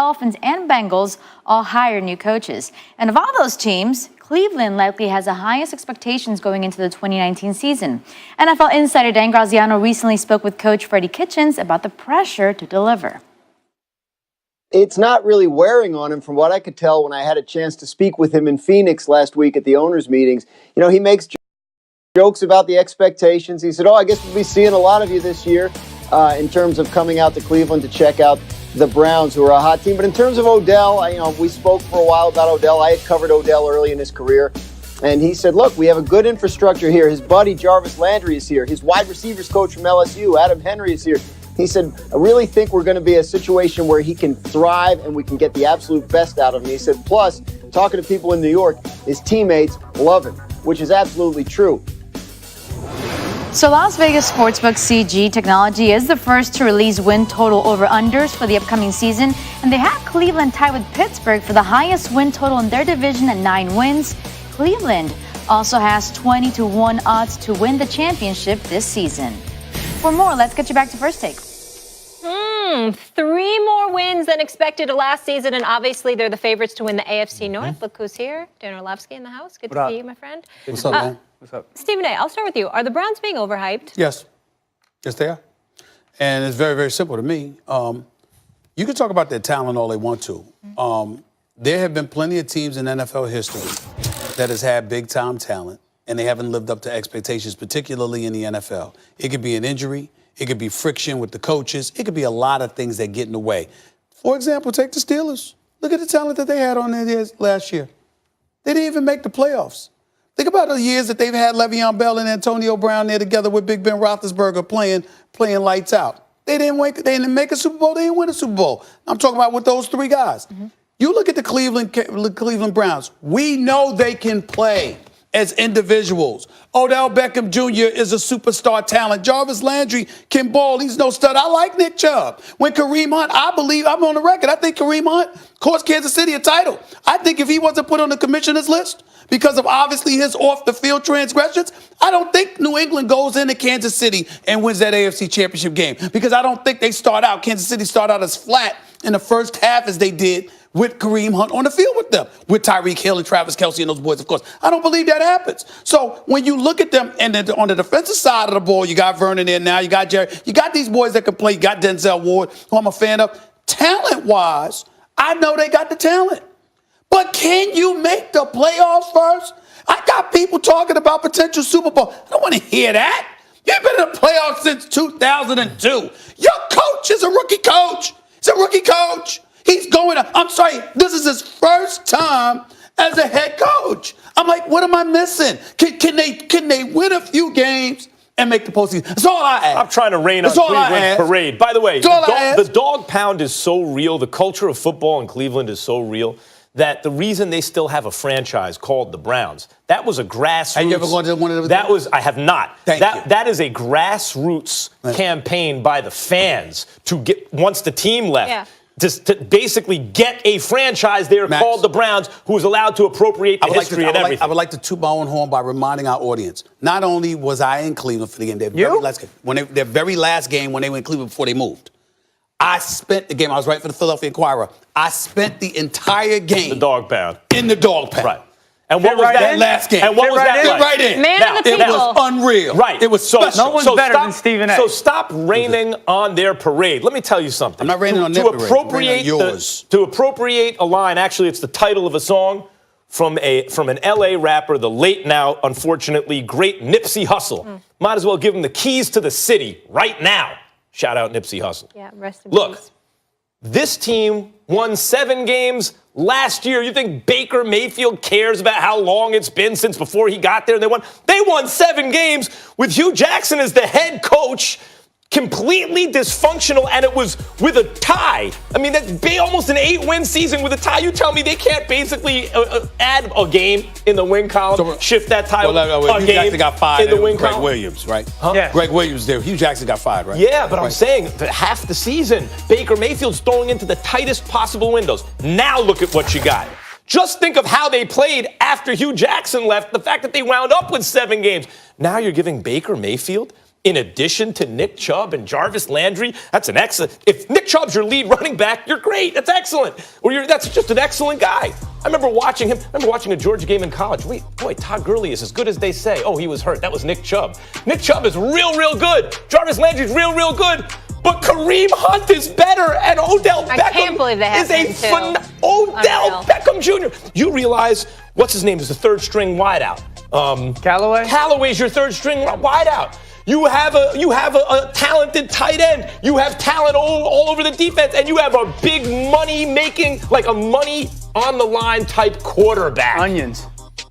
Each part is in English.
Dolphins and Bengals all hire new coaches. And of all those teams, Cleveland likely has the highest expectations going into the 2019 season. NFL insider Dan Graziano recently spoke with coach Freddie Kitchens about the pressure to deliver. It's not really wearing on him from what I could tell when I had a chance to speak with him in Phoenix last week at the owners' meetings. You know, he makes jokes about the expectations. He said, I guess we'll be seeing a lot of you this year in terms of coming out to Cleveland to check out the Browns, who are a hot team. But in terms of Odell, we spoke for a while about Odell. I had covered Odell early in his career. And he said, look, we have a good infrastructure here. His buddy Jarvis Landry is here. His wide receivers coach from LSU, Adam Henry, is here. He said, I really think we're going to be a situation where he can thrive and we can get the absolute best out of him. He said, plus, talking to people in New York, his teammates love him, which is absolutely true. So Las Vegas Sportsbook CG Technology is the first to release win total over-unders for the upcoming season, and they have Cleveland tied with Pittsburgh for the highest win total in their division at 9 wins. Cleveland also has 20-1 odds to win the championship this season. For more, let's get you back to First Take. 3 more wins than expected last season, and obviously they're the favorites to win the AFC North. Look who's here. Dan Orlovsky in the house. Good to see you, my friend. What's up, man? What's up? Stephen A., I'll start with you. Are the Browns being overhyped? Yes. Yes, they are. And it's very, very simple to me. You can talk about their talent all they want to. There have been plenty of teams in NFL history that has had big-time talent, and they haven't lived up to expectations, particularly in the NFL. It could be an injury. It could be friction with the coaches. It could be a lot of things that get in the way. For example, take the Steelers. Look at the talent that they had on their last year. They didn't even make the playoffs. Think about the years that they've had Le'Veon Bell and Antonio Brown there together with Big Ben Roethlisberger playing lights out. They didn't make a Super Bowl. They didn't win a Super Bowl. I'm talking about with those 3 guys. You look at the Cleveland Browns. We know they can play as individuals. Odell Beckham Jr. is a superstar talent. Jarvis Landry can ball. He's no stud. I like Nick Chubb. When Kareem Hunt, I believe, I'm on the record, I think Kareem Hunt cost Kansas City a title. I think if he wasn't put on the commissioner's list because of obviously his off-the-field transgressions, I don't think New England goes into Kansas City and wins that AFC Championship game, because I don't think Kansas City start out as flat in the first half as they did with Kareem Hunt on the field with them, with Tyreek Hill and Travis Kelce and those boys, of course. I don't believe that happens. So when you look at them, and then on the defensive side of the ball, you got Vernon there now, you got Jerry, you got these boys that can play, you got Denzel Ward, who I'm a fan of. Talent-wise, I know they got the talent. But can you make the playoffs first? I got people talking about potential Super Bowl. I don't want to hear that. You've been in the playoffs since 2002. Your coach is a rookie coach. He's a rookie coach. He's going to, I'm sorry, this is his first time as a head coach. I'm like, what am I missing? Can they win a few games and make the postseason? That's all I ask. I'm trying to rain on Cleveland's parade. By the way, the dog pound is so real. The culture of football in Cleveland is so real that the reason they still have a franchise called the Browns, that was a grassroots. Have you ever gone to one of those? I have not. Thank you. That is a grassroots campaign by the fans to get, once the team left. Yeah. To basically get a franchise there called the Browns, who is allowed to appropriate the history and everything. I would like to toot my own horn by reminding our audience, not only was I in Cleveland for the game, their very last game when they went in Cleveland before they moved, I spent the game, I was right for the Philadelphia Inquirer, I spent the entire game the dog pound. In the dog pound. Right. And what was that last game? And what was that like? Right in. Man of the It people. was unreal. Right. It was special. No one's better than Stephen A. So stop raining on their parade. Let me tell you something. I'm not raining on their parade. I'm raining on yours. To appropriate a line, actually, it's the title of a song from an L.A. rapper, the late now, unfortunately, great Nipsey Hussle. Might as well give him the keys to the city right now. Shout out Nipsey Hussle. Yeah, rest in Look, peace. this team won 7 games last year. You think Baker Mayfield cares about how long it's been since before he got there? They won 7 games with Hugh Jackson as the head coach. Completely dysfunctional, and it was with a tie. I mean, that's almost an 8-win season with a tie. You tell me they can't basically add a game in the win column, shift that tie Hugh Jackson got fired in the win Greg column? Williams, right? Huh? Yeah. Greg Williams there. Hugh Jackson got fired, right? Yeah, but I'm saying that half the season, Baker Mayfield's throwing into the tightest possible windows. Now look at what you got. Just think of how they played after Hugh Jackson left, the fact that they wound up with 7 games. Now you're giving Baker Mayfield in addition to Nick Chubb and Jarvis Landry, that's an excellent. If Nick Chubb's your lead running back, you're great. That's excellent. That's just an excellent guy. I remember watching him. I remember watching a Georgia game in college. Wait, boy, Todd Gurley is as good as they say. Oh, he was hurt. That was Nick Chubb. Nick Chubb is real, real good. Jarvis Landry's real, real good. But Kareem Hunt is better, and Odell Beckham I can't believe they have is him too. Odell Beckham Jr. You realize what's his name is the third string wideout. Callaway? Callaway's your third string wideout. You have a talented tight end. You have talent all over the defense, and you have a big money making, like a money on the line type quarterback. Onions.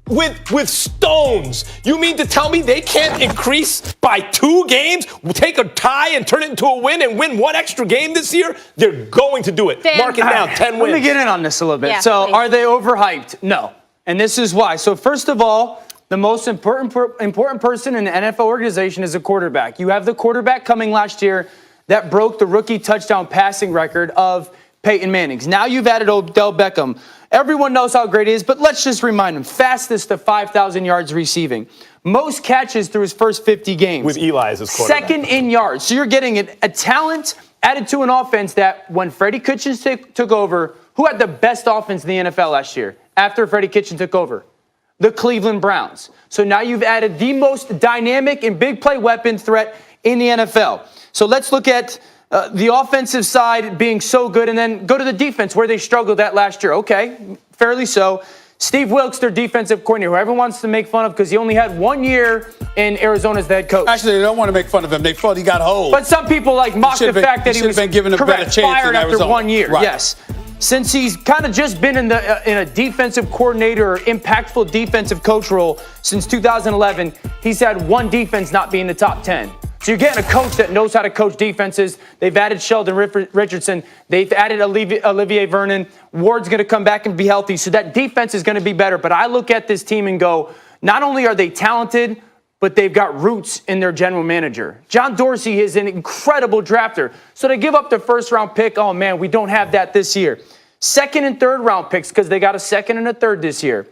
With stones. You mean to tell me they can't increase by 2 games, take a tie and turn it into a win and win 1 extra game this year? They're going to do it. Dan. Mark it down, 10 wins. Let me get in on this a little bit. Yeah, So please. are they overhyped? No. And this is why. So first of all, the most important person in the NFL organization is a quarterback. You have the quarterback coming last year that broke the rookie touchdown passing record of Peyton Manning's. Now you've added Odell Beckham. Everyone knows how great he is, but let's just remind him. Fastest to 5,000 yards receiving. Most catches through his first 50 games. With Eli as his quarterback. Second in yards. So you're getting a talent added to an offense that when Freddie Kitchens took over, who had the best offense in the NFL last year after Freddie Kitchens took over? The Cleveland Browns. So now you've added the most dynamic and big play weapon threat in the NFL. So let's look at the offensive side being so good and then go to the defense where they struggled at last year. Okay, fairly so. Steve Wilkes, their defensive coordinator, who everyone wants to make fun of because he only had 1 year in Arizona as the head coach. Actually, they don't want to make fun of him. They thought he got hold. But some people mock the fact that he was been given a better chance fired in after Arizona. 1 year. Right. Yes. Since he's kind of just been in a defensive coordinator or impactful defensive coach role since 2011, he's had 1 defense not be in the top 10. So you're getting a coach that knows how to coach defenses. They've added Sheldon Richardson. They've added Olivier Vernon. Ward's going to come back and be healthy. So that defense is going to be better. But I look at this team and go, not only are they talented, but they've got roots in their general manager. John Dorsey is an incredible drafter. So to give up the first-round pick, oh, man, we don't have that this year. Second and third-round picks because they got a second and a third this year.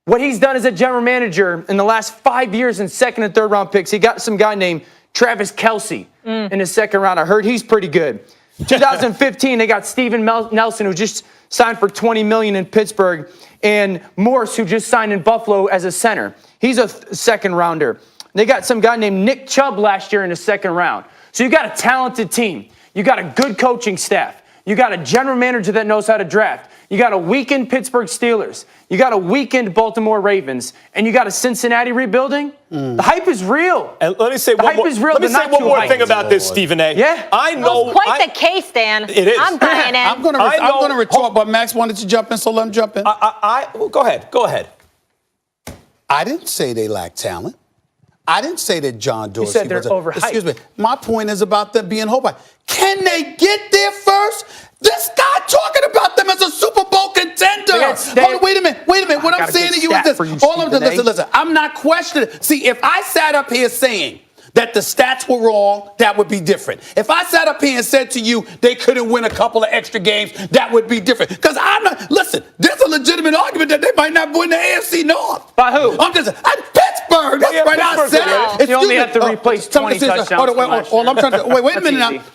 What he's done as a general manager in the last 5 years in second and third-round picks, he got some guy named Travis Kelce in the second round. I heard he's pretty good. 2015, they got Steven Nelson, who just signed for $20 million in Pittsburgh, and Morse, who just signed in Buffalo as a center. He's a second rounder. They got some guy named Nick Chubb last year in the second round. So you got a talented team. You got a good coaching staff. You got a general manager that knows how to draft. You got a weakened Pittsburgh Steelers. You got a weakened Baltimore Ravens. And you got a Cincinnati rebuilding. The hype is real. And let me say one more thing about this, Stephen A. Yeah. I know. Well, quite the case, Dan. It is. I'm buying in. I'm going to retort, but Max wanted to jump in, so let him jump in. Well, go ahead. Go ahead. I didn't say they lack talent. I didn't say that John Dorsey said they're was overhyped. Excuse me. My point is about them being overhyped. Can they get there first? This guy talking about them as a Super Bowl contender. Hold on, wait a minute. What I'm saying to you is this. Listen. I'm not questioning. See, if I sat up here saying that the stats were wrong, that would be different. If I sat up here and said to you they couldn't win a couple of extra games, that would be different. Because listen, there's a legitimate argument that they might not win the AFC North. By who? Pittsburgh. That's right. I said it. You only have to replace 20 touchdowns.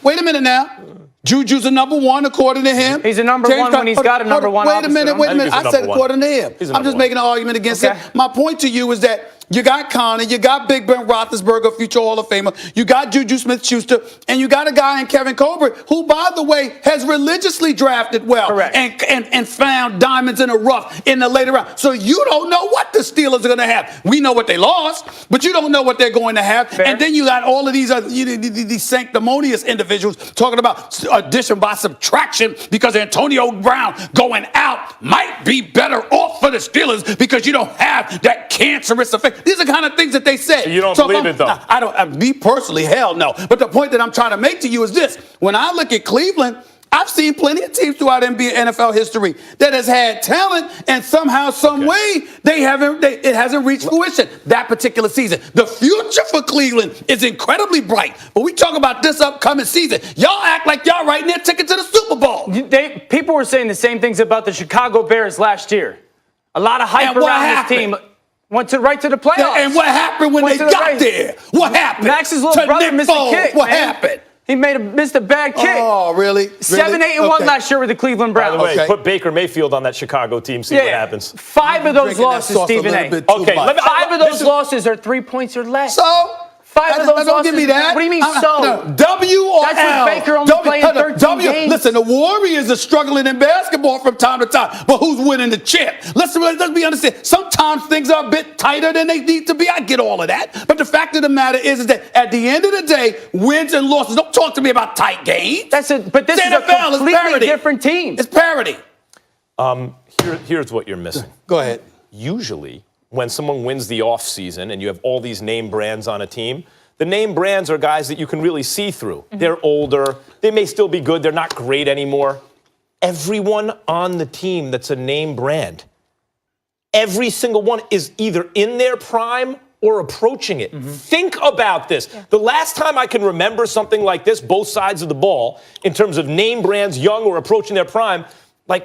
Wait a minute now. Juju's a number 1 according to him. He's a number 1 when he's got a number 1. Wait a minute. I said according to him. I'm just making an argument against him. My point to you is that you got Connor, you got Big Ben Roethlisberger, future Hall of Famer, you got Juju Smith-Schuster, and you got a guy in Kevin Colbert who, by the way, has religiously drafted well. Correct. and found diamonds in the rough in the later round. So you don't know what the Steelers are going to have. We know what they lost, but you don't know what they're going to have. Fair. And then you got all of these sanctimonious individuals talking about addition by subtraction because Antonio Brown going out might be better off for the Steelers because you don't have that cancerous effect. These are the kind of things that they say. You don't believe it, though? I don't. Me personally, hell no. But the point that I'm trying to make to you is this. When I look at Cleveland, I've seen plenty of teams throughout NFL history that has had talent, and somehow, some way, it hasn't reached fruition that particular season. The future for Cleveland is incredibly bright. But we talk about this upcoming season. Y'all act like y'all writing their ticket to the Super Bowl. People were saying the same things about the Chicago Bears last year. A lot of hype around this team. Went right to the playoffs. And what happened when they got there? What happened? Max's little brother missed a kick. What man. happened? He missed a bad kick. Oh, really? 7-8-1 last year with the Cleveland Browns. By the way, Okay. put Baker Mayfield on that Chicago team, see what happens. 5 of those Drinking that losses, sauce a Stephen little A. bit too Okay, much. 5 of those losses are 3 points or less. So? 5 of those Don't losses. give me that. What do you mean, so? No, W or That's L? with Baker only playing 13 games. Listen, the Warriors are struggling in basketball from time to time, but who's winning the chip? Let's be understand. Sometimes things are a bit tighter than they need to be. I get all of that. But the fact of the matter is that at the end of the day, wins and losses, don't talk to me about tight games. But this is a completely different team. It's parity. Here's what you're missing. Go ahead. Usually, when someone wins the offseason and you have all these name brands on a team, the name brands are guys that you can really see through. They're older. They may still be good. They're not great anymore. Everyone on the team that's a name brand, every single one is either in their prime or approaching it. Think about this. Yeah. The last time I can remember something like this, both sides of the ball, in terms of name brands, young or approaching their prime,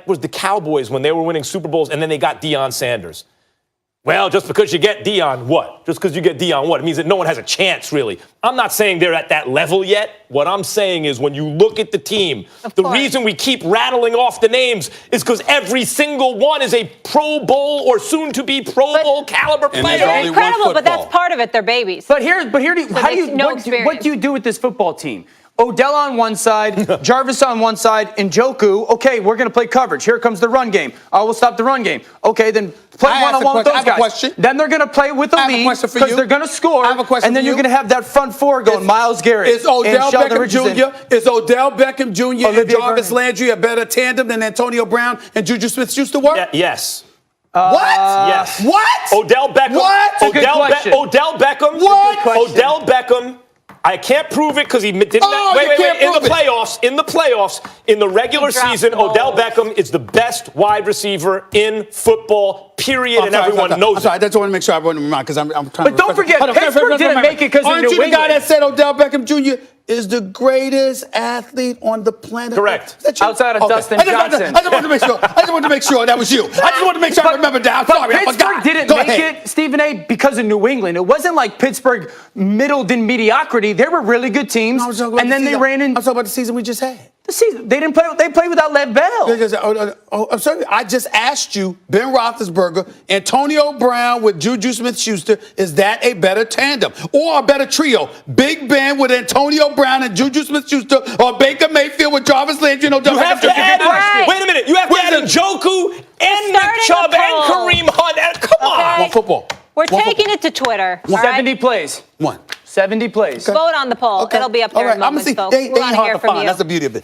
was the Cowboys when they were winning Super Bowls and then they got Deion Sanders. Well, just because you get Deion, what? Just because you get Deion, what? It means that no one has a chance, really. I'm not saying they're at that level yet. What I'm saying is when you look at the team, the reason we keep rattling off the names is because every single one is a Pro Bowl or soon-to-be Pro Bowl caliber player. They're incredible, but that's part of it. They're babies. But what do you do with this football team? Odell on one side, Jarvis on one side, Njoku. Okay, we're going to play coverage. Here comes the run game. I will stop the run game. Okay, then play one-on-one with those guys. I have a question. Then they're going to play with the lead because they're going to score. I have a question and then for you're you. going to have that front four going. Myles Garrett. Is Odell and Beckham Jr. Is Odell Beckham Jr. and Jarvis Vernon. Landry a better tandem than Antonio Brown and Juju Smith-Schuster were? Yes. What? Yes. What? Odell Beckham. What? Odell Beckham. What? Odell Beckham. I can't prove it because he didn't. Wait. In the playoffs, in the regular season, Odell Beckham is the best wide receiver in football, period, and everyone knows it. I just want to make sure I run in my mind because I'm trying to. But don't forget, Pittsburgh didn't make it because of New Aren't you the guy England. that said Odell Beckham Jr. is the greatest athlete on the planet? Correct. Is that you? Outside of Dustin Johnson. I just wanted to make sure. I just wanted to make sure that was you. I just wanted to make sure I remembered that. I'm sorry, I Pittsburgh forgot. didn't Go make ahead. it, Stephen A., because of New England. It wasn't like Pittsburgh middled in mediocrity. They were really good teams, and then they ran in. I'm talking about the season we just had. The season they didn't play. They played without Lev Bell. I'm sorry. I just asked you, Ben Roethlisberger, Antonio Brown with Juju Smith-Schuster. Is that a better tandem or a better trio? Big Ben with Antonio Brown and Juju Smith-Schuster, or Baker Mayfield with Jarvis Landry and Odell You have to add. Wait a minute. You have to add Njoku and Nick Chubb and Kareem Hunt. Come on. One football. We're taking it to Twitter. 70 plays. 1. 70 plays. Vote on the poll. Okay. It'll be up All there right. in I'm moments, gonna see. folks. They We want ain't to hard hear to from find. you. That's the beauty of it.